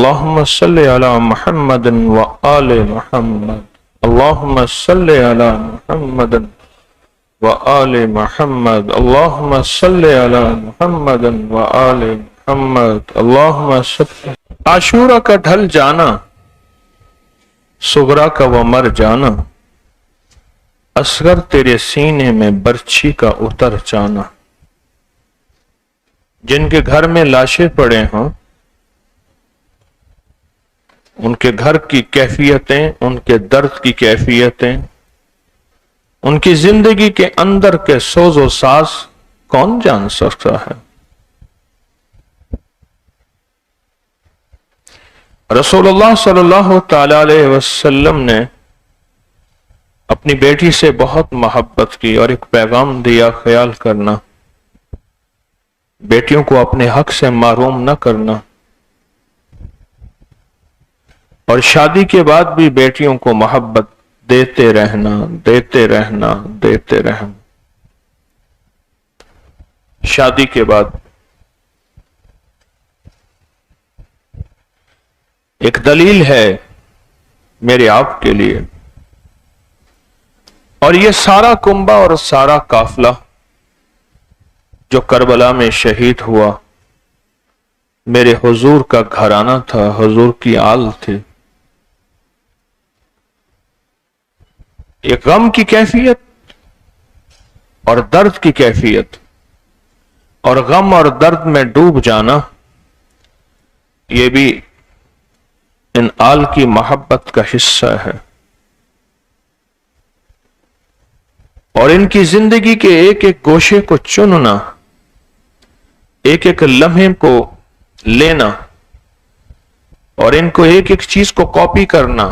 اللهم صل على محمد وآل محمد اللهم صل على محمد وآل محمد اللهم صل على محمد وآل محمد اللهم صل. عاشورہ کا ڈھل جانا، صغرا کا وہ مر جانا، اصغر تیرے سینے میں برچھی کا اتر جانا. جن کے گھر میں لاشیں پڑے ہوں ان کے گھر کی کیفیتیں، ان کے درد کی کیفیتیں، ان کی زندگی کے اندر کے سوز و ساز کون جان سکتا ہے؟ رسول اللہ صلی اللہ تعالی علیہ وسلم نے اپنی بیٹی سے بہت محبت کی اور ایک پیغام دیا، خیال کرنا، بیٹیوں کو اپنے حق سے محروم نہ کرنا، اور شادی کے بعد بھی بیٹیوں کو محبت دیتے رہنا دیتے رہنا دیتے رہنا. شادی کے بعد ایک دلیل ہے میرے آپ کے لیے، اور یہ سارا کنبہ اور سارا قافلہ جو کربلا میں شہید ہوا میرے حضور کا گھرانہ تھا، حضور کی آل تھی. ایک غم کی کیفیت اور درد کی کیفیت، اور غم اور درد میں ڈوب جانا، یہ بھی ان آل کی محبت کا حصہ ہے. اور ان کی زندگی کے ایک ایک گوشے کو چننا، ایک ایک لمحے کو لینا، اور ان کو ایک ایک چیز کو کاپی کرنا،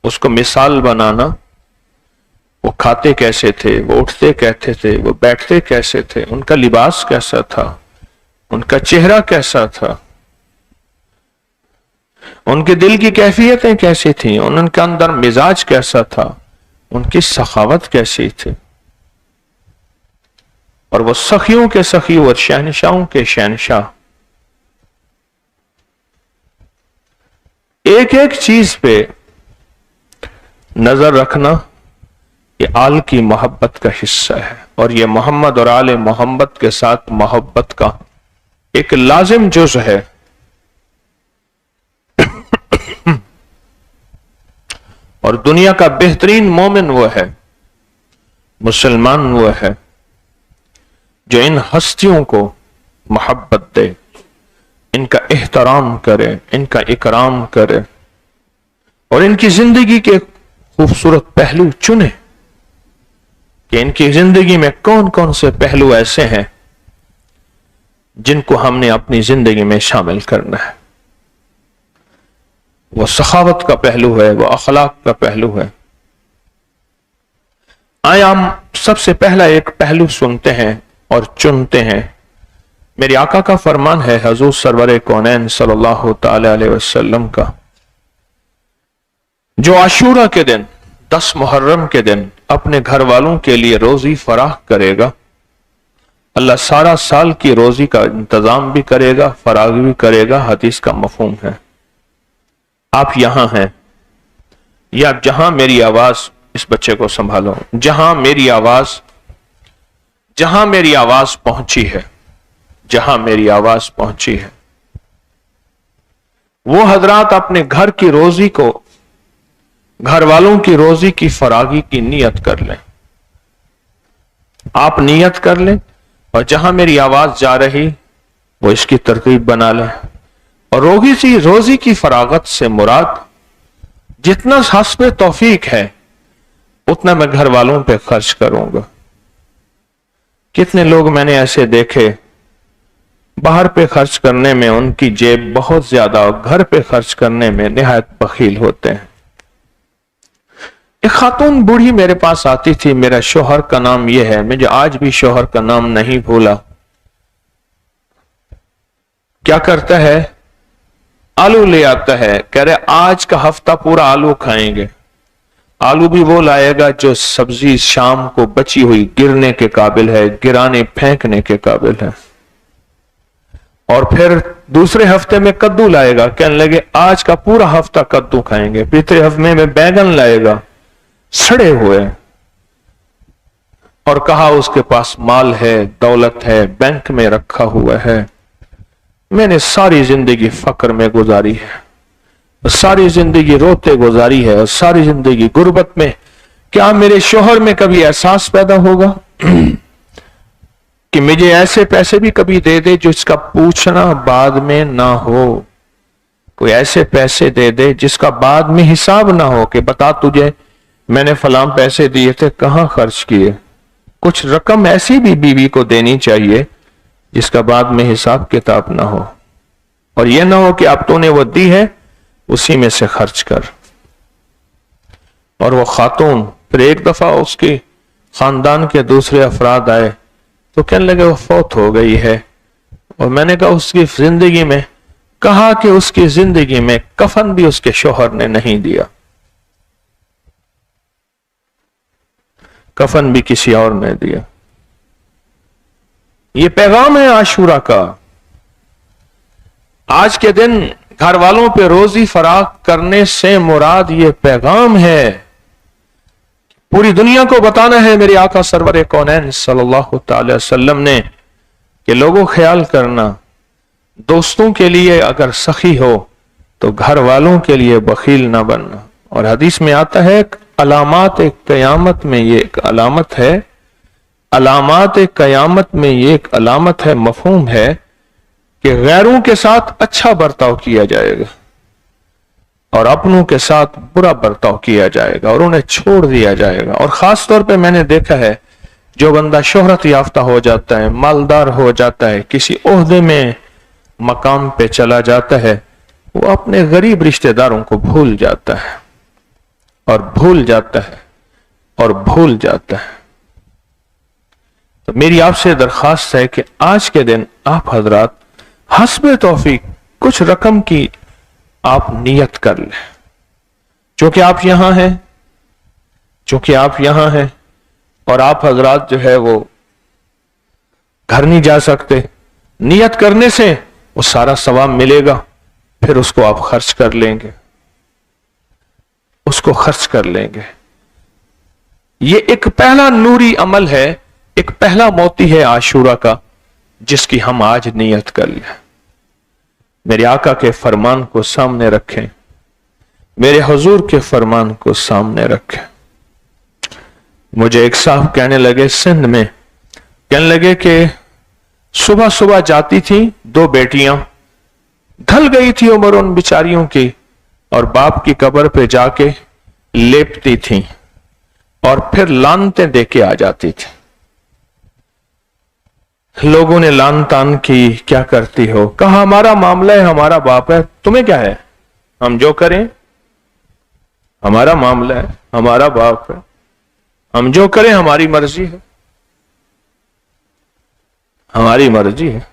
اس کو مثال بنانا. وہ کھاتے کیسے تھے، وہ اٹھتے کیسے تھے، وہ بیٹھتے کیسے تھے، ان کا لباس کیسا تھا، ان کا چہرہ کیسا تھا، ان کے دل کی کیفیتیں کیسی تھیں، ان کے اندر مزاج کیسا تھا، ان کی سخاوت کیسی تھی. اور وہ سخیوں کے سخی اور شہنشاہوں کے شہنشاہ. ایک ایک چیز پہ نظر رکھنا یہ آل کی محبت کا حصہ ہے، اور یہ محمد اور آل محمد کے ساتھ محبت کا ایک لازم جز ہے. اور دنیا کا بہترین مومن وہ ہے، مسلمان وہ ہے جو ان ہستیوں کو محبت دے، ان کا احترام کرے، ان کا اکرام کرے، اور ان کی زندگی کے خوبصورت پہلو چنے کہ ان کی زندگی میں کون کون سے پہلو ایسے ہیں جن کو ہم نے اپنی زندگی میں شامل کرنا ہے. وہ سخاوت کا پہلو ہے، وہ اخلاق کا پہلو ہے. آیا ہم سب سے پہلا ایک پہلو سنتے ہیں اور چنتے ہیں. میرے آقا کا فرمان ہے، حضور سرور کونین صلی اللہ تعالی علیہ وسلم کا، جو عاشورہ کے دن 10 محرم کے دن اپنے گھر والوں کے لیے روزی فراخ کرے گا، اللہ سارا سال کی روزی کا انتظام بھی کرے گا، فراغ بھی کرے گا. حدیث کا مفہوم ہے. آپ یہاں ہیں یا جہاں میری آواز، اس بچے کو سنبھالو، جہاں میری آواز پہنچی ہے، جہاں میری آواز پہنچی ہے، وہ حضرات اپنے گھر کی روزی کو، گھر والوں کی روزی کی فراغی کی نیت کر لیں. آپ نیت کر لیں، اور جہاں میری آواز جا رہی وہ اس کی ترکیب بنا لیں. اور روزی کی فراغت سے مراد جتنا حسب توفیق ہے اتنا میں گھر والوں پہ خرچ کروں گا. کتنے لوگ میں نے ایسے دیکھے باہر پہ خرچ کرنے میں ان کی جیب بہت زیادہ، اور گھر پہ خرچ کرنے میں نہایت بخیل ہوتے ہیں. ایک خاتون بوڑھی میرے پاس آتی تھی، میرا شوہر کا نام یہ ہے، مجھے آج بھی شوہر کا نام نہیں بھولا. کیا کرتا ہے؟ آلو لے آتا ہے، کہہ رہے آج کا ہفتہ پورا آلو کھائیں گے. آلو بھی وہ لائے گا جو سبزی شام کو بچی ہوئی گرنے کے قابل ہے، گرانے پھینکنے کے قابل ہے. और फिर दूसरे हफ्ते में कद्दू लाएगा, कहने लगे आज का पूरा हफ्ता कद्दू खाएंगे। पिछले हफ्ते में बैगन लाएगा सड़े हुए, और कहा उसके पास माल है, दौलत है, बैंक में रखा हुआ है। मैंने सारी जिंदगी फक्र में गुजारी है, सारी जिंदगी रोते गुजारी है, और सारी जिंदगी गुर्बत में। क्या मेरे शोहर में कभी एहसास पैदा होगा कि मुझे ऐसे पैसे भी कभी दे दे जो इसका पूछना बाद में ना हो? कोई ऐसे पैसे दे दे जिसका बाद में हिसाब ना हो कि बता तुझे मैंने फलां पैसे दिए थे, कहां खर्च किए। कुछ रकम ऐसी भी बीवी को देनी चाहिए जिसका बाद में हिसाब किताब ना हो, और यह ना हो कि अब तूने वो दी है उसी में से खर्च कर। और वो खातून फिर एक दफा उसके खानदान के दूसरे अफराद आए तो कहने लगे वो फौत हो गई है। और मैंने कहा उसकी जिंदगी में, कहा कि उसकी जिंदगी में कफन भी उसके शोहर ने नहीं दिया, कफन भी किसी और ने दिया। ये पैगाम है आशूरा का। आज के दिन घर वालों पे रोजी फराख करने से मुराद ये पैगाम है, पूरी दुनिया को बताना है मेरे आका सरवर कौनैन सल्लल्लाहु अलैहि वसल्लम ने कि लोगों ख्याल करना, दोस्तों के लिए अगर सखी हो तो घर वालों के लिए बखील ना बनना। और हदीस में आता है अलामात क़यामत में ये एक अलामत है, अलामात क़यामत में ये एक अलामत है, मफहूम है कि गैरों के साथ अच्छा बर्ताव किया जाएगा और अपनों के साथ बुरा बर्ताव किया जाएगा और उन्हें छोड़ दिया जाएगा। और खास तौर पे मैंने देखा है जो बंदा शोहरत याफ्ता हो जाता है, मालदार हो जाता है, किसी ओहदे में मकाम पे चला जाता है, वो अपने गरीब रिश्तेदारों को भूल जाता है और भूल जाता है और भूल जाता है। तो मेरी आपसे दरखास्त है कि आज के दिन आप हजरात हस्बे तौफीक कुछ रकम की आप नियत कर लें। चूंकि आप यहां हैं, चूंकि आप यहां हैं और आप हजरात जो है वो घर नहीं जा सकते, नियत करने से वो सारा सवाब मिलेगा, फिर उसको आप खर्च कर लेंगे, उसको खर्च कर लेंगे। ये एक पहला नूरी अमल है, एक पहला मोती है आशूरा का जिसकी हम आज नियत कर लें। मेरे आका के फरमान को सामने रखें, मेरे हुजूर के फरमान को सामने रखें। मुझे एक साहब कहने लगे सिंध में, कहने लगे कि सुबह सुबह जाती थी दो बेटियां, ढल गई थी उम्र उन बिचारियों की, और बाप की कब्र पे जाके लेपती थी और फिर लानतें देके आ जाती थी। लोगों ने लान तान की, क्या करती हो? कहा हमारा मामला है, हमारा बाप है, तुम्हें क्या है, हम जो करें हमारा मामला है, हमारा बाप है, हम जो करें हमारी मर्जी है, हमारी मर्जी है।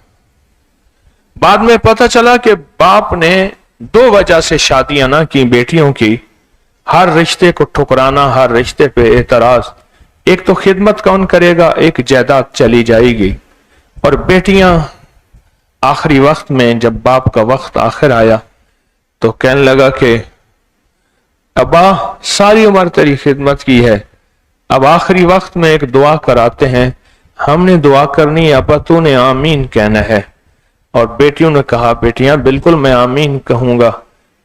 बाद में पता चला कि बाप ने दो वजह से शादियां ना की बेटियों की, हर रिश्ते को ठुकराना, हर रिश्ते पे एतराज। एक तो खिदमत कौन करेगा, एक जायदाद चली जाएगी। और बेटियां आखिरी वक्त में जब बाप का वक्त आखिर आया तो कहने लगा कि अब्बा सारी उम्र तेरी खिदमत की है, अब आखिरी वक्त में एक दुआ कराते हैं, हमने दुआ करनी है, अब्बा तूने आमीन कहना है। और बेटियों ने कहा बेटियां बिल्कुल मैं आमीन कहूंगा।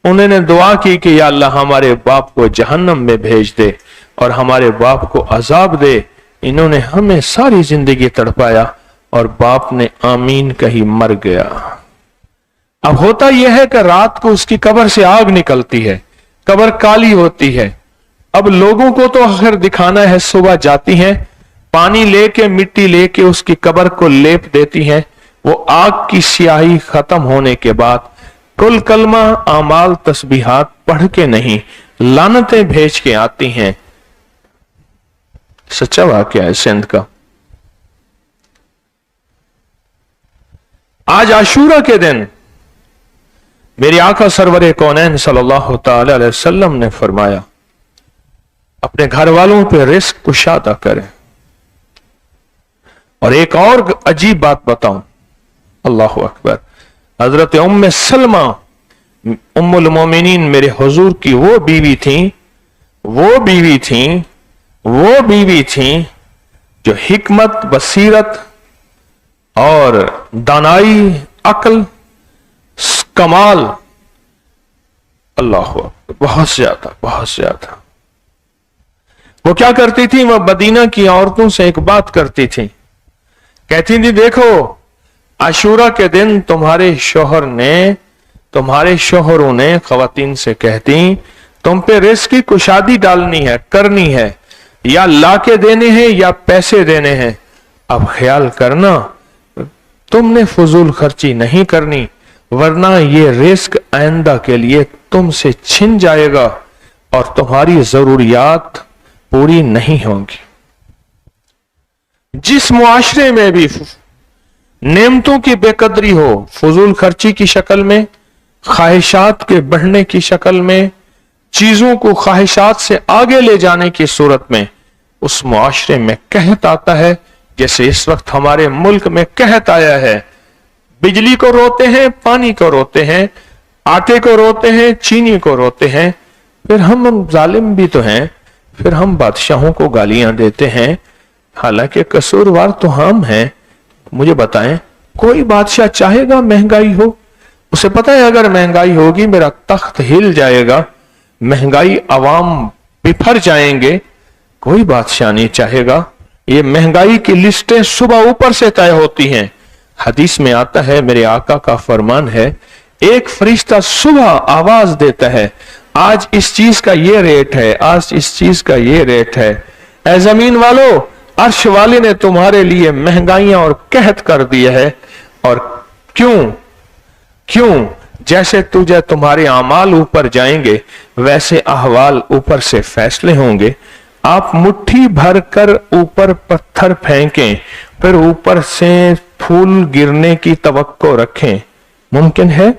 उन्होंने दुआ की कि या अल्लाह हमारे बाप को जहन्नम में भेज दे और हमारे बाप को अजाब दे। इन्होंने हमें सारी जिंदगी तड़पाया और बाप ने आमीन कही, मर गया। अब होता यह है कि रात को उसकी कब्र से आग निकलती है, कब्र काली होती है। अब लोगों को तो आखिर दिखाना है, सुबह जाती हैं, पानी लेके मिट्टी लेके उसकी कब्र को लेप देती हैं। वो आग की स्याही खत्म होने के बाद कुल कलमा आमाल तस्बीहात पढ़ के नहीं, लानतें भेज के आती हैं। सच्चा वाकया है सिंध का। आज आशूरा के दिन मेरे आका सरवर कौनैन सल्लल्लाहु अलैहि वसल्लम ने फरमाया अपने घर वालों पे रिस्क कुशादा करें। और एक और अजीब बात बताऊं, अल्लाह अकबर, हजरत उम्मे सलमा उम्मुल मोमिनीन मेरे हुजूर की वो बीवी थी जो हिकमत, बसीरत और दानाई, अक्ल, कमाल, अल्लाह अकबर, बहुत ज्यादा। वो क्या करती थी? वह मदीना की औरतों से एक बात करती थी, कहती थी देखो आशूरा के दिन तुम्हारे शोहरों ने खवातीन से कहती तुम पे रिस्क की कुशादी डालनी है, करनी है, या लाके देने हैं या पैसे देने हैं। अब ख्याल करना तुमने फजूल खर्ची नहीं करनी, वरना ये रिस्क आइंदा के लिए तुमसे छिन जाएगा और तुम्हारी जरूरियात पूरी नहीं होंगी। जिस मुआशरे में भी नेमतों की बेकदरी हो, फजूल खर्ची की शक्ल में, ख्वाहिशात के बढ़ने की शक्ल में, चीजों को ख्वाहिशात से आगे ले जाने की सूरत में, उस मुआशरे में कहत आता है, जैसे इस वक्त हमारे मुल्क में कहत आया है। बिजली को रोते हैं, पानी को रोते हैं, आटे को रोते हैं, चीनी को रोते हैं, फिर हम जालिम भी तो हैं, फिर हम बादशाहों को गालियां देते हैं, हालांकि कसूरवार तो हम हैं। मुझे बताएं, कोई बादशाह चाहेगा महंगाई हो? उसे पता है अगर महंगाई होगी मेरा तख्त हिल जाएगा, महंगाई अवाम बिफर जाएंगे। कोई बादशाह नहीं चाहेगा। ये महंगाई की लिस्टें सुबह ऊपर से तय होती हैं। हदीस में आता है, मेरे आका का फरमान है, एक फरिश्ता सुबह आवाज देता है, आज इस चीज का ये रेट है, आज इस चीज का ये रेट है। ऐ जमीन वालों, अर्श वाले ने तुम्हारे लिए महंगाइयां और कहत कर दिया है। और क्यों? जैसे तुम्हारे अमाल ऊपर जाएंगे वैसे अहवाल ऊपर से फैसले होंगे। आप मुट्ठी भर कर ऊपर पत्थर फेंकें, फिर ऊपर से फूल गिरने की तवक्को रखें, मुमकिन है?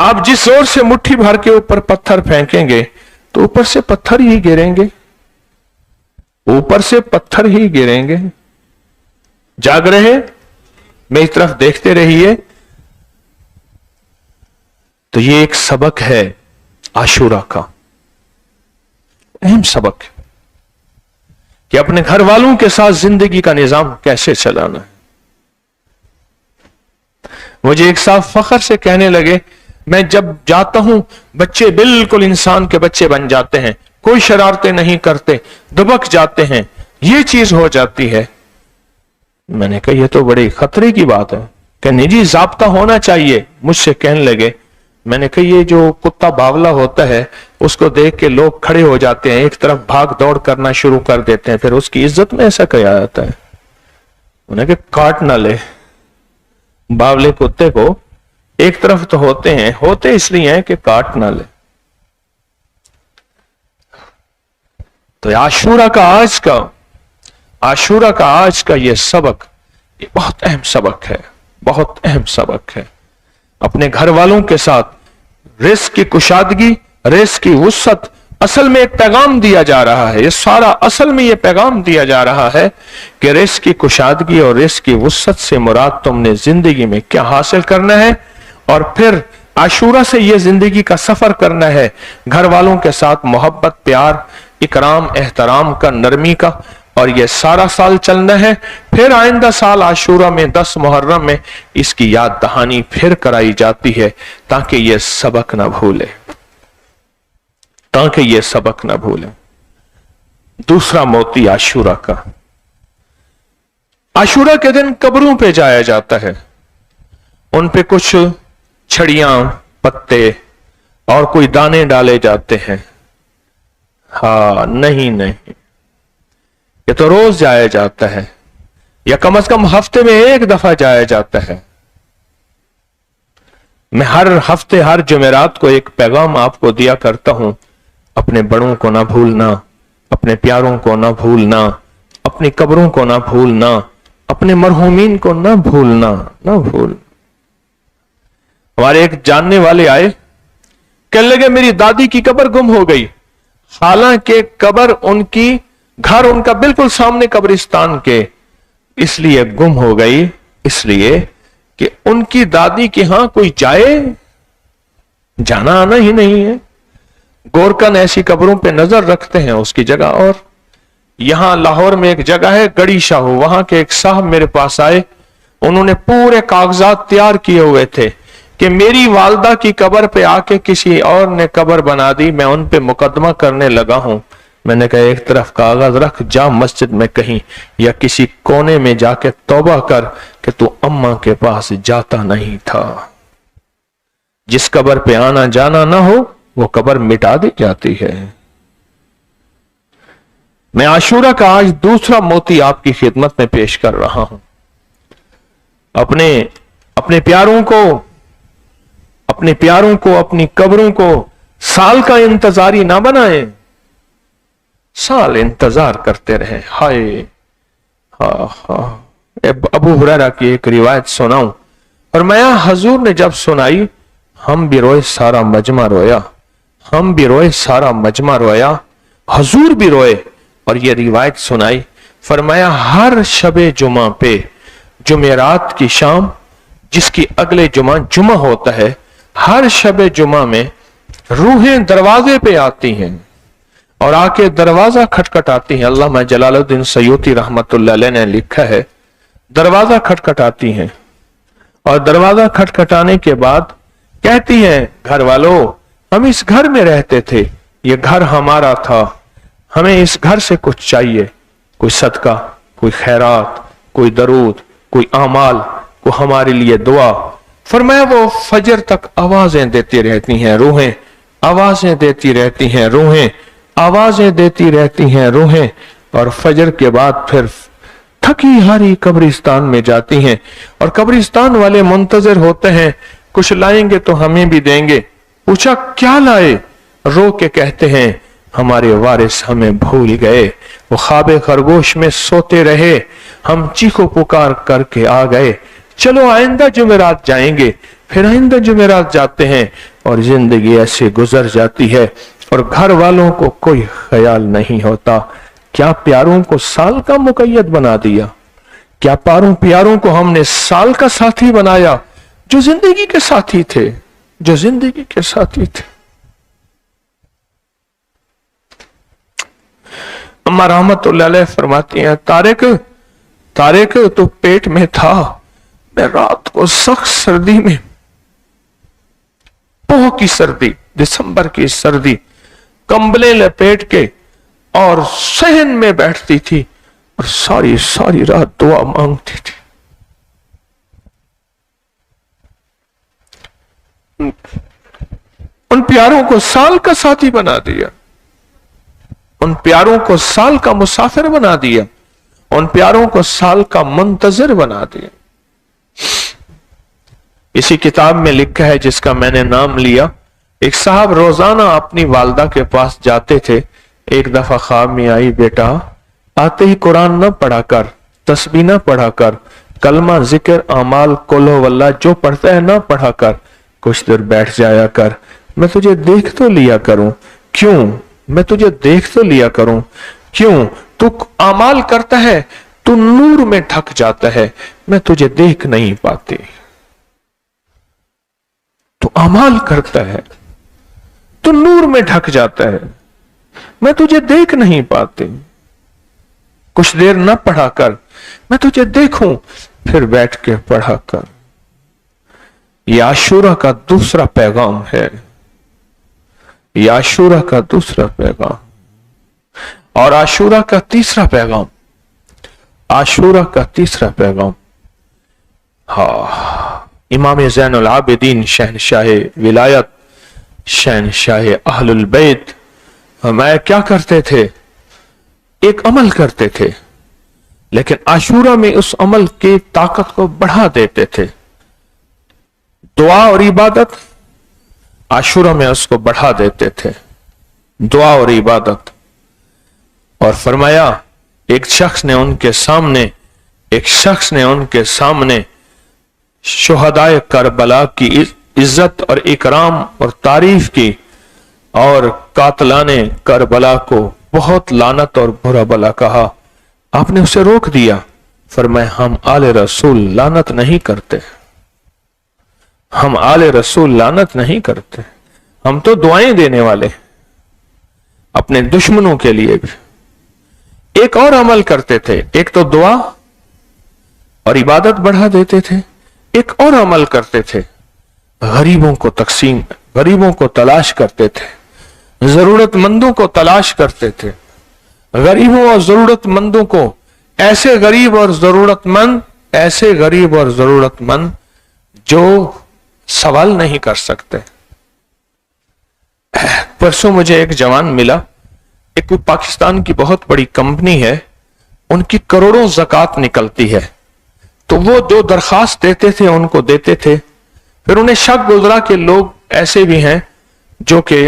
आप जिस जोर से मुट्ठी भर के ऊपर पत्थर फेंकेंगे तो ऊपर से पत्थर ही गिरेंगे, ऊपर से पत्थर ही गिरेंगे। जाग रहे, मेरी तरफ देखते रहिए। तो ये एक सबक है आशूरा का, अहम सबक है कि अपने घर वालों के साथ जिंदगी का निजाम कैसे चलाना है। मुझे एक साहब फख्र से कहने लगे, मैं जब जाता हूं बच्चे बिल्कुल इंसान के बच्चे बन जाते हैं, कोई शरारतें नहीं करते, दुबक जाते हैं, ये चीज हो जाती है। मैंने कहा ये तो बड़ी खतरे की बात है। कि निजी जाब्ता होना चाहिए। मुझसे कहने लगे, मैंने कहा ये जो कुत्ता बावला होता है उसको देख के लोग खड़े हो जाते हैं, एक तरफ भाग दौड़ करना शुरू कर देते हैं, फिर उसकी इज्जत में ऐसा कहा जाता है। उन्हें काट ना ले बावले कुत्ते को, एक तरफ तो होते इसलिए हैं कि काट ना ले। तो आशूरा का आज का ये सबक, ये बहुत अहम सबक है, बहुत अहम सबक है। अपने घर वालों के साथ रिस्क की कुशादगी, रिस्क की वुसअत, असल में एक पैगाम दिया जा रहा है। ये सारा असल में ये पैगाम दिया जा रहा है कि रिस्क की कुशादगी और रिस्क की वुसअत से मुराद तुमने जिंदगी में क्या हासिल करना है, और फिर आशूरा से ये जिंदगी का सफर करना है, घर वालों के साथ मोहब्बत, प्यार, इकराम, एहतराम का, नरमी का, और ये सारा साल चलना है। फिर आइंदा साल आशूरा में 10 मुहर्रम में इसकी याद दहानी फिर कराई जाती है ताकि ये सबक ना भूले, दूसरा मोती आशूरा का, आशूरा के दिन कब्रों पे जाया जाता है, उन पे कुछ छड़ियां, पत्ते और कोई दाने डाले जाते हैं। हाँ, नहीं, ये तो रोज जाया जाता है, या कम से कम हफ्ते में एक दफा जाया जाता है। मैं हर हफ्ते, हर जुमेरात को एक पैगाम आपको दिया करता हूं, अपने बड़ों को ना भूलना, अपने प्यारों को ना भूलना, अपनी कब्रों को ना भूलना, अपने मरहूमीन को ना भूलना। हमारे एक जानने वाले आए, कहने लगे मेरी दादी की कब्र गुम हो गई। हालांकि कब्र उनकी, घर उनका बिल्कुल सामने कब्रिस्तान के, इसलिए गुम हो गई इसलिए कि उनकी दादी के यहां कोई जाना आना ही नहीं है। गोरकन ऐसी कब्रों पे नजर रखते हैं उसकी जगह। और यहां लाहौर में एक जगह है गड़ी शाहू, वहां के एक साहब मेरे पास आए, उन्होंने पूरे कागजात तैयार किए हुए थे कि मेरी वालदा की कब्र पे आके किसी और ने कब्र बना दी, मैं उन पे मुकदमा करने लगा हूं। मैंने कहा एक तरफ कागज रख, जा मस्जिद में कहीं या किसी कोने में जाके तौबा कर कि तू अम्मा के पास जाता नहीं था। जिस कब्र पे आना जाना ना हो वो कब्र मिटा दी जाती है। मैं आशूरा का आज दूसरा मोती आपकी खिदमत में पेश कर रहा हूं। अपने प्यारों को अपनी कब्रों को साल का इंतजारी ना बनाएं, साल इंतजार करते रहे। हाय अबू हुरैरा की एक रिवायत सुनाऊं, और मैं हजूर ने जब सुनाई हम भी रोए, सारा मजमा रोया, हम भी रोए, सारा मजमा रोया, हजूर भी रोए और ये रिवायत सुनाई। फरमाया हर शबे जुमा पे, जुमेरात की शाम जिसकी अगले जुमा होता है, हर शबे जुमा में रूहें दरवाजे पे आती हैं और आके दरवाजा खटखटाती हैं। अल्लामा जलालुद्दीन सयूती रहमतुल्लाह अलैह ने लिखा है, दरवाजा खटखटाती हैं और दरवाजा खटखटाने के बाद कहती हैं घर वालों हम इस घर में रहते थे, ये घर हमारा था, हमें इस घर से कुछ चाहिए, कोई सदका, कोई खैरात, कोई दरूद, कोई आमाल, को हमारे लिए दुआ। फरमाया वो फजर तक आवाजें देती रहती हैं रूहें, आवाजें देती रहती हैं रूहें, आवाजें देती रहती हैं रूहें, और फजर के बाद फिर थकी हारी कब्रिस्तान में जाती हैं और कब्रिस्तान वाले मुंतजर होते हैं, कुछ लाएंगे तो हमें भी देंगे। पूछा क्या लाए? रो के कहते हैं हमारे वारिस हमें भूल गए, वो ख्वाबे खरगोश में सोते रहे, हम चीखो पुकार करके आ गए, चलो आइंदा जुमेरात जाएंगे। फिर आइंदा जुमेरात जाते हैं और जिंदगी ऐसे गुजर जाती है और घर वालों को कोई ख्याल नहीं होता। क्या प्यारों को साल का मुकय्यद बना दिया? क्या प्यारों को हमने साल का साथी बनाया जो जिंदगी के साथी थे, जो जिंदगी के साथी थे। अम्मा रहमतुल्लाह अलैह फरमाती हैं तारिक तो पेट में था, मैं रात को सख्त सर्दी में, पोह की सर्दी, दिसंबर की सर्दी, कंबले लपेट के और सहन में बैठती थी और सारी सारी रात दुआ मांगती थी। उन प्यारों को साल का साथी बना दिया, उन प्यारों को साल का मुसाफिर बना दिया, उन प्यारों को साल का मुंतजिर बना दिया। इसी किताब में लिखा है जिसका मैंने नाम लिया, एक साहब रोजाना अपनी वालदा के पास जाते थे। एक दफा ख्वाब में आई, बेटा आते ही कुरान न पढ़ा कर, तस्बीह न पढ़ा कर, कलमा जिक्र अमाल कुल्हु वल्लाह जो पढ़ता है ना पढ़ा कर, कुछ देर बैठ जाया कर, मैं तुझे देख तो लिया करूं। क्यों? मैं तुझे देख तो लिया करूं। क्यों? तू अमाल करता है, तू नूर में ढक जाता है, मैं तुझे देख नहीं पाती। तू अमाल करता है, तू नूर में ढक जाता है, मैं तुझे देख नहीं पाती। कुछ देर न पढ़ा कर, मैं तुझे देखूं, फिर बैठ के पढ़ा कर। यह आशूरा का दूसरा पैगाम है, यह आशूरा का दूसरा पैगाम। और आशूरा का तीसरा पैगाम, आशूरा का तीसरा पैगाम, इमाम ज़ैनुल आबिदीन शहनशाह विलायत, शहनशाह अहलुल बैत मैं क्या करते थे? एक अमल करते थे, लेकिन आशूरा में उस अमल की ताकत को बढ़ा देते थे। दुआ और इबादत आशूरा में उसको बढ़ा देते थे, दुआ और इबादत। और फरमाया एक शख्स ने उनके सामने शुहदाए करबला की इज्जत और इकराम और तारीफ की, और कातलाने करबला को बहुत लानत और बुरा भला कहा। आपने उसे रोक दिया, फरमाया हम आले रसूल लानत नहीं करते, हम आले रसूल लानत नहीं करते, हम तो दुआएं देने वाले अपने दुश्मनों के लिए भी। एक और अमल करते थे, एक तो दुआ और इबादत बढ़ा देते थे, एक और अमल करते थे, गरीबों को तकसीम, गरीबों को तलाश करते थे, जरूरतमंदों को तलाश करते थे, गरीबों और जरूरतमंदों को, ऐसे गरीब और जरूरतमंद, ऐसे गरीब और जरूरतमंद जो सवाल नहीं कर सकते। परसों मुझे एक जवान मिला, एक कोई पाकिस्तान की बहुत बड़ी कंपनी है, उनकी करोड़ों ज़कात निकलती है, तो वो जो दरखास्त देते थे उनको देते थे। फिर उन्हें शक गुजरा कि लोग ऐसे भी हैं जो कि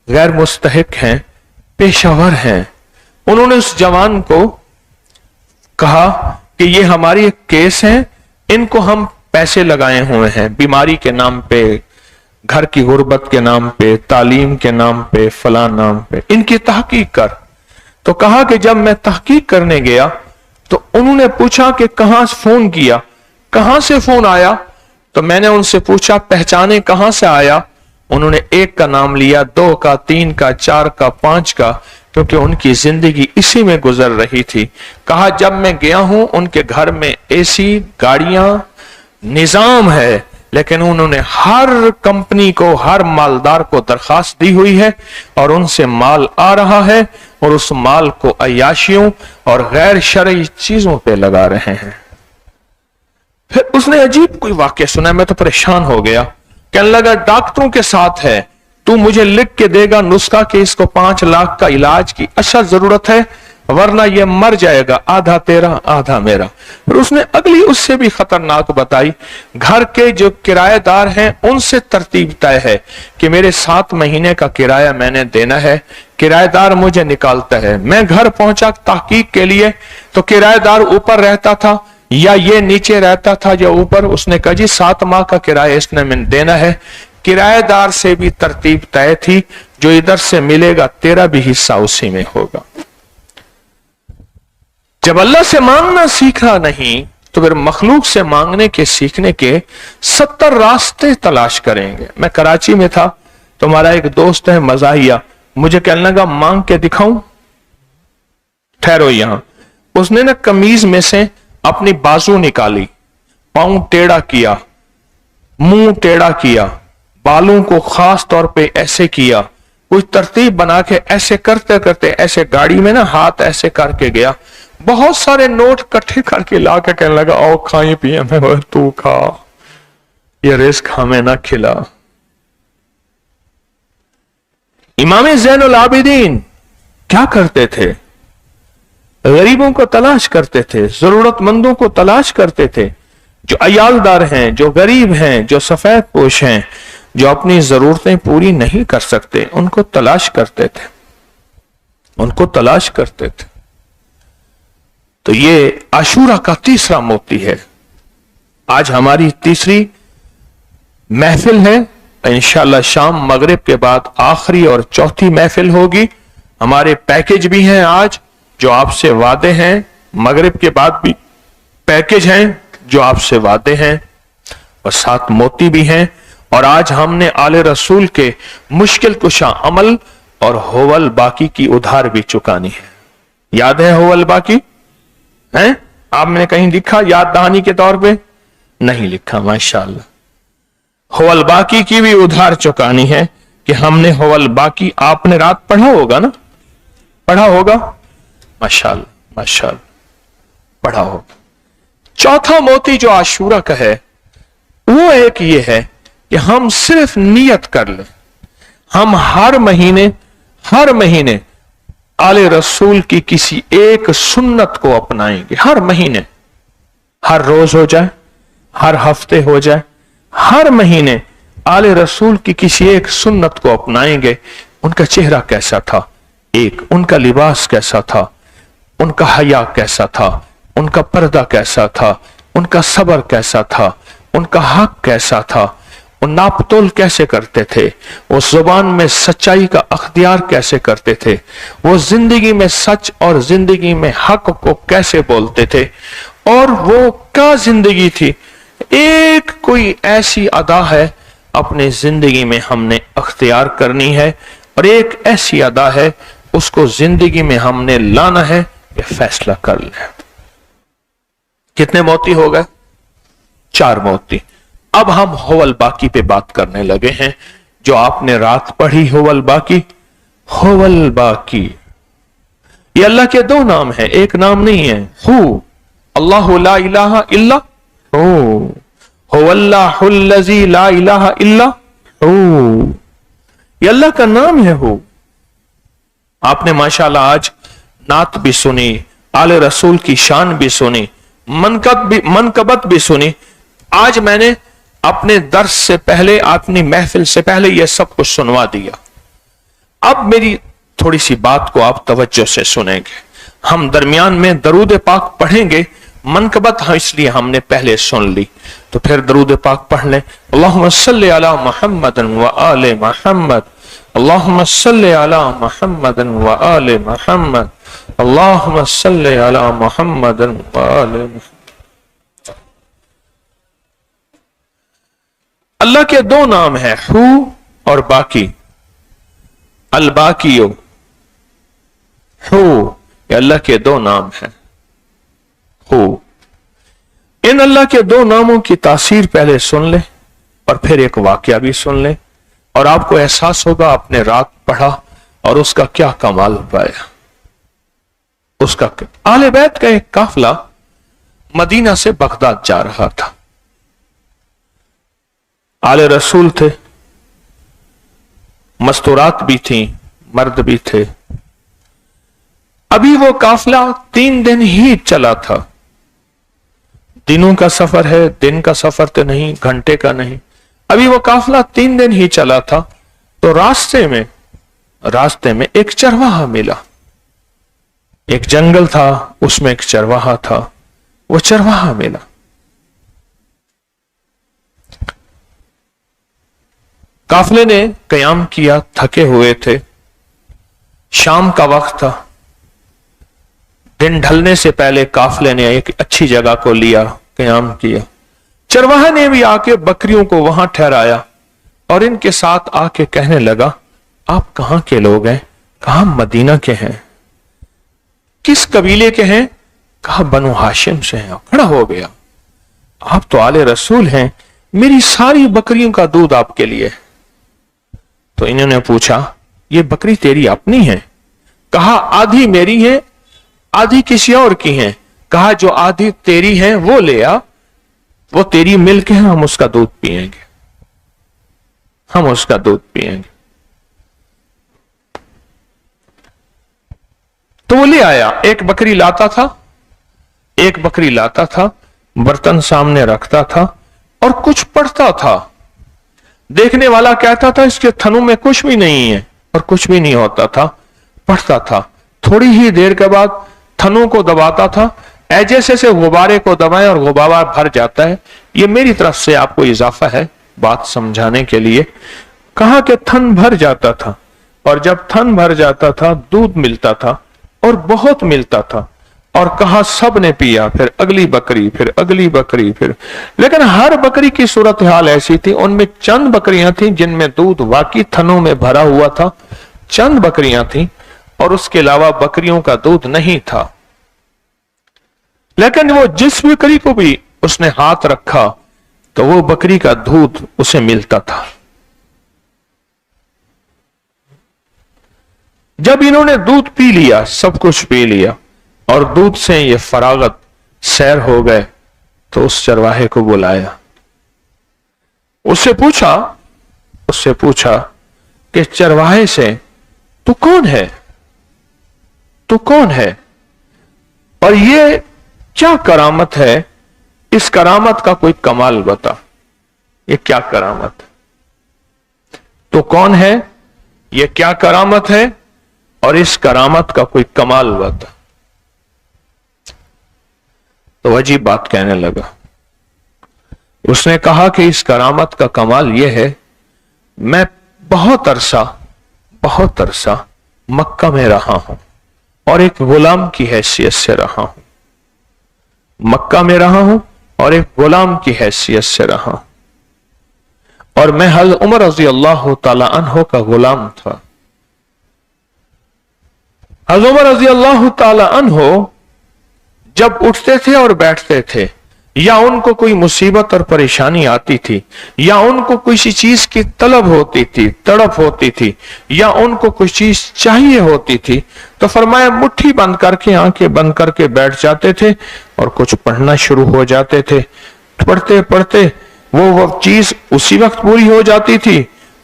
गैर मुस्तहिक हैं, पेशावर हैं। उन्होंने उस जवान को कहा कि ये हमारी एक केस है, इनको हम पैसे लगाए हुए हैं, बीमारी के नाम पे, घर की गुर्बत के नाम पे, तालीम के नाम पे, फला नाम पे, इनकी तहकीक कर। तो कहा कि जब मैं तहकीक करने गया तो उन्होंने पूछा कि कहां से फोन किया, कहां से फोन आया? तो मैंने उनसे पूछा पहचाने कहां से आया? उन्होंने एक का नाम लिया, दो का, तीन का, चार का, पांच का, क्योंकि उनकी जिंदगी इसी में गुजर रही थी। कहा जब मैं गया हूं उनके घर में एसी, गाड़ियां, निजाम है, लेकिन उन्होंने हर कंपनी को, हर मालदार को दरखास्त दी हुई है और उनसे माल आ रहा है और उस माल को अय्याशियों और गैर शरई चीजों पे लगा रहे हैं। फिर उसने अजीब कोई वाक्य सुना, मैं तो परेशान हो गया। कहने लगा डॉक्टरों के साथ है, तू मुझे लिख के देगा नुस्खा कि इसको 5 लाख का इलाज की अशद जरूरत है, वरना ये मर जाएगा, आधा तेरा आधा मेरा। फिर उसने अगली उससे भी खतरनाक बताई, घर के जो किराएदार हैं उनसे तरतीब तय है कि मेरे 7 महीने का किराया मैंने देना है, किराएदार मुझे निकालता है। मैं घर पहुंचा तहकीक के लिए तो किराएदार ऊपर रहता था या ये नीचे रहता था या ऊपर। उसने कहा जी 7 माह का किराया इसने मैंने देना है। किराएदार से भी तरतीब तय थी, जो इधर से मिलेगा तेरा भी हिस्सा उसी में होगा। जब अल्लाह से मांगना सीखा नहीं तो फिर मखलूक से मांगने के सीखने के 70 रास्ते तलाश करेंगे। मैं कराची में था तो हमारा एक दोस्त है मजाहिया, मुझे कहने लगा मांग के दिखाऊं, ठहरो यहां। उसने ना कमीज में से अपनी बाजू निकाली, पांव टेढ़ा किया, मुंह टेढ़ा किया, बालों को खास तौर पे ऐसे किया, कुछ तरतीब बना के ऐसे करते करते ऐसे गाड़ी में ना हाथ ऐसे करके गया, बहुत सारे नोट इकट्ठे करके ला के कहने लगा आओ खाए पिए। मैं तू खा, ये रिस्क हमें ना खिला। इमाम ज़ैनुल आबिदीन क्या करते थे? गरीबों को तलाश करते थे, जरूरतमंदों को तलाश करते थे, जो अयालदार हैं, जो गरीब हैं, जो सफेद पोश हैं, जो अपनी जरूरतें पूरी नहीं कर सकते, उनको तलाश करते थे, उनको तलाश करते थे। तो ये आशूरा का तीसरा मोती है। आज हमारी तीसरी महफिल है, इंशाअल्लाह शाम मगरिब के बाद आखिरी और चौथी महफिल होगी। हमारे पैकेज भी हैं आज जो आपसे वादे हैं, मगरिब के बाद भी पैकेज हैं जो आपसे वादे हैं, और 7 मोती भी हैं। और आज हमने आले रसूल के मुश्किल कुशा अमल और होवल बाकी की उधार भी चुकानी है। याद है होवल बाकी है? आपने कहीं लिखा याद दहानी के तौर पे? नहीं लिखा, माशाअल्लाह। होवल बाकी की भी उधार चुकानी है कि हमने होवल बाकी, आपने रात पढ़ा होगा ना, पढ़ा होगा, माशाअल्लाह माशाअल्लाह पढ़ा होगा। चौथा मोती जो आशूरा का है वो एक ये है कि हम सिर्फ नियत कर लें, हम हर महीने आले रसूल की किसी एक सुन्नत को अपनाएंगे। हर महीने, हर रोज हो जाए, हर हफ्ते हो जाए, हर महीने आले रसूल की किसी एक सुन्नत को अपनाएंगे। उनका चेहरा कैसा था, एक उनका लिबास कैसा था, उनका हया कैसा था, उनका पर्दा कैसा था, उनका सब्र कैसा था, उनका हक कैसा था, वो नापतोल कैसे करते थे, वो जुबान में सच्चाई का अख्तियार कैसे करते थे, वो जिंदगी में सच और जिंदगी में हक को कैसे बोलते थे, और वो क्या जिंदगी थी। एक कोई ऐसी अदा है अपनी जिंदगी में हमने अख्तियार करनी है, और एक ऐसी अदा है उसको जिंदगी में हमने लाना है, ये फैसला कर ले। कितने मोती हो गए? 4 मोती। अब हम होवल बाकी पे बात करने लगे हैं, जो आपने रात पढ़ी होवल बाकी। होवल बाकी ये अल्लाह के 2 नाम है, एक नाम नहीं है। हु अल्लाहु ला इलाहा इल्ला हु, हुवल्लाहुल्लज़ी ला इलाहा इल्ला हु, ये अल्लाह का नाम है। हु। आपने माशाल्लाह आज नात भी सुनी, आले रसूल की शान भी सुनी, मनकबत भी सुनी। आज मैंने अपने दर्स से पहले, अपनी महफिल से पहले यह सब कुछ सुनवा दिया। अब मेरी थोड़ी सी बात को आप तवज्जो से सुनेंगे। हम दरमियान में दरूद पाक पढ़ेंगे, मनकबत इसलिए हमने पहले सुन ली, तो फिर दरूद पाक पढ़ लें। अल्लाहुम्मा सल्ली अला मुहम्मदन व आले मुहम्मद, अल्लाहुम्मा सल्ली अला मुहम्मदन व आले मुहम्मद, अल्लाहुम्मा सल्ली अला मुहम्मदन व आले मुहम्मद। अल्लाह के 2 नाम है, हु और बाकी। अल बाकियो, हु, ये अल्लाह के 2 नाम है। हु। इन अल्लाह के 2 नामों की तासीर पहले सुन ले और फिर एक वाकया भी सुन ले, और आपको एहसास होगा आपने रात पढ़ा और उसका क्या कमाल पाया। उसका आले बैत का एक काफिला मदीना से बगदाद जा रहा था। आले रसूल थे, मस्तूरात भी थी, मर्द भी थे। अभी वो काफिला 3 दिन ही चला था। दिनों का सफर है, दिन का सफर तो नहीं, घंटे का नहीं। अभी वो काफिला 3 दिन ही चला था, तो रास्ते में एक चरवाहा मिला। एक जंगल था, उसमें एक चरवाहा था। वो चरवाहा मिला। काफिले ने कयाम किया, थके हुए थे, शाम का वक्त था। दिन ढलने से पहले काफिले ने एक अच्छी जगह को लिया, कयाम किया। चरवाहा ने भी आके बकरियों को वहां ठहराया और इनके साथ आके कहने लगा, आप कहां के लोग हैं? कहा मदीना के हैं। किस कबीले के हैं? कहा बनु हाशिम से हैं। खड़ा हो गया, आप तो आले रसूल हैं, मेरी सारी बकरियों का दूध आपके लिए। तो इन्होंने पूछा, ये बकरी तेरी अपनी है? कहा आधी मेरी है, आधी किसी और की है। कहा जो आधी तेरी है वो ले आ, वो तेरी मिल्क है, हम उसका दूध पिएंगे, हम उसका दूध पिएंगे। तो वो ले आया। एक बकरी लाता था, बर्तन सामने रखता था और कुछ पढ़ता था। देखने वाला कहता था इसके थनों में कुछ भी नहीं है, और कुछ भी नहीं होता था। पढ़ता था, थोड़ी ही देर के बाद थनों को दबाता था, जैसे गुब्बारे को दबाएं और गुब्बारा भर जाता है। ये मेरी तरफ से आपको इजाफा है बात समझाने के लिए। कहा कि थन भर जाता था, और जब थन भर जाता था दूध मिलता था और बहुत मिलता था। और कहा सब ने पिया, फिर अगली बकरी, फिर अगली बकरी, फिर। लेकिन हर बकरी की सूरत हाल ऐसी थी, उनमें चंद बकरियां थी जिनमें दूध वाकई थनों में भरा हुआ था, चंद बकरियां थी, और उसके अलावा बकरियों का दूध नहीं था। लेकिन वो जिस बकरी को भी उसने हाथ रखा तो वो बकरी का दूध उसे मिलता था। जब इन्होंने दूध पी लिया, सब कुछ पी लिया, और दूध से ये फरागत सैर हो गए, तो उस चरवाहे को बुलाया। उससे पूछा कि चरवाहे से, तू कौन है? तू कौन है? और ये क्या करामत है? इस करामत का कोई कमाल बता। ये क्या करामत है? तो कौन है? ये क्या करामत है? और इस करामत का कोई कमाल बता। तो अजीब बात कहने लगा। उसने कहा कि इस करामत का कमाल यह है, मैं बहुत अरसा मक्का में रहा हूं और एक गुलाम की हैसियत से रहा हूं। मक्का में रहा हूं और एक गुलाम की हैसियत से रहा, और मैं हज़रत उमर रज़ी अल्लाह ताला अन्हो का गुलाम था। हज़रत उमर रज़ी अल्लाह ताला अन्हो जब उठते थे और बैठते थे, या उनको कोई मुसीबत और परेशानी आती थी, या उनको किसी चीज की तलब होती थी, तड़प होती थी, या उनको कुछ चीज चाहिए होती थी, तो फरमाया मुट्ठी बंद करके, आंखें बंद करके बैठ जाते थे और कुछ पढ़ना शुरू हो जाते थे। पढ़ते पढ़ते वो चीज उसी वक्त पूरी हो जाती थी,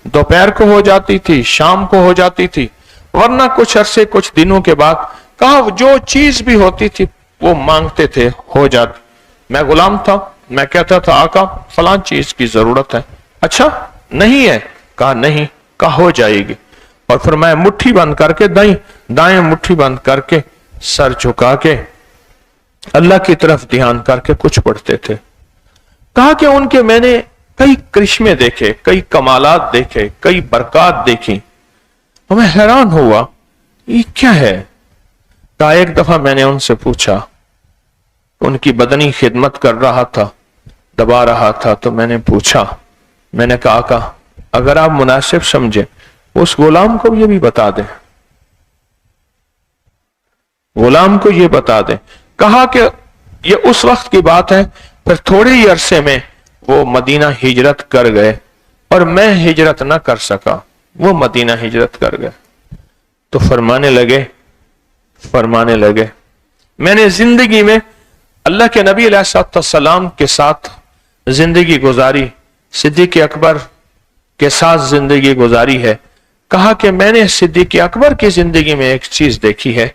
दोपहर को हो जाती थी, शाम को हो जाती थी, वरना कुछ अरसे, कुछ दिनों के बाद कहा जो चीज भी होती थी वो मांगते थे, हो जाती। मैं गुलाम था, मैं कहता था आका फलां चीज की जरूरत है, अच्छा नहीं है, कहा नहीं, कहा हो जाएगी। और फिर मैं मुट्ठी बंद करके दाएं मुट्ठी बंद करके सर झुका के अल्लाह की तरफ ध्यान करके कुछ पढ़ते थे। कहा कि उनके मैंने कई करिश्मे देखे, कई कमालात देखे, कई बरकत देखी, तो मैं हैरान हुआ ये क्या है। कहा एक दफा मैंने उनसे पूछा, उनकी बदनी खिदमत कर रहा था, दबा रहा था, तो मैंने पूछा, मैंने कहा अगर आप मुनासिब समझे उस गुलाम को ये भी बता दें, गुलाम को ये बता दें। कहा कि ये उस वक्त की बात है, फिर थोड़े ही अरसे में वो मदीना हिजरत कर गए और मैं हिजरत ना कर सका, वो मदीना हिजरत कर गए। तो फरमाने लगे मैंने जिंदगी में अल्लाह के नबी अलैहिस्सलाम के साथ जिंदगी गुजारी, सिद्दीक़ अकबर के साथ जिंदगी गुजारी है। कहा कि मैंने सिद्दीक़ अकबर की जिंदगी में एक चीज देखी है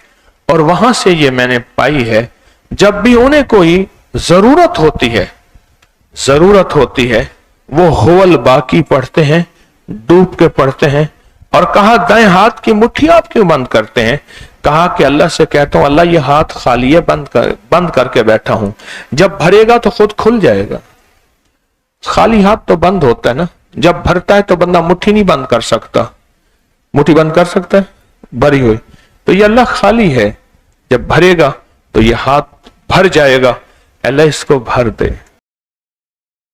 और वहां से ये मैंने पाई है, जब भी उन्हें कोई जरूरत होती है वो हुवल बाकी पढ़ते हैं, डूब के पढ़ते हैं। और कहा दाएं हाथ की मुट्ठी आप क्यों बंद करते हैं? कहा कि अल्लाह से कहता हूं अल्लाह ये हाथ खाली है, बंद करके बैठा हूं, जब भरेगा तो खुद खुल जाएगा। खाली हाथ तो बंद होता है ना, जब भरता है तो बंदा मुट्ठी नहीं बंद कर सकता। मुट्ठी बंद कर सकता है भरी हुई, तो ये अल्लाह खाली है, जब भरेगा तो ये हाथ भर जाएगा। अल्लाह इसको भर दे।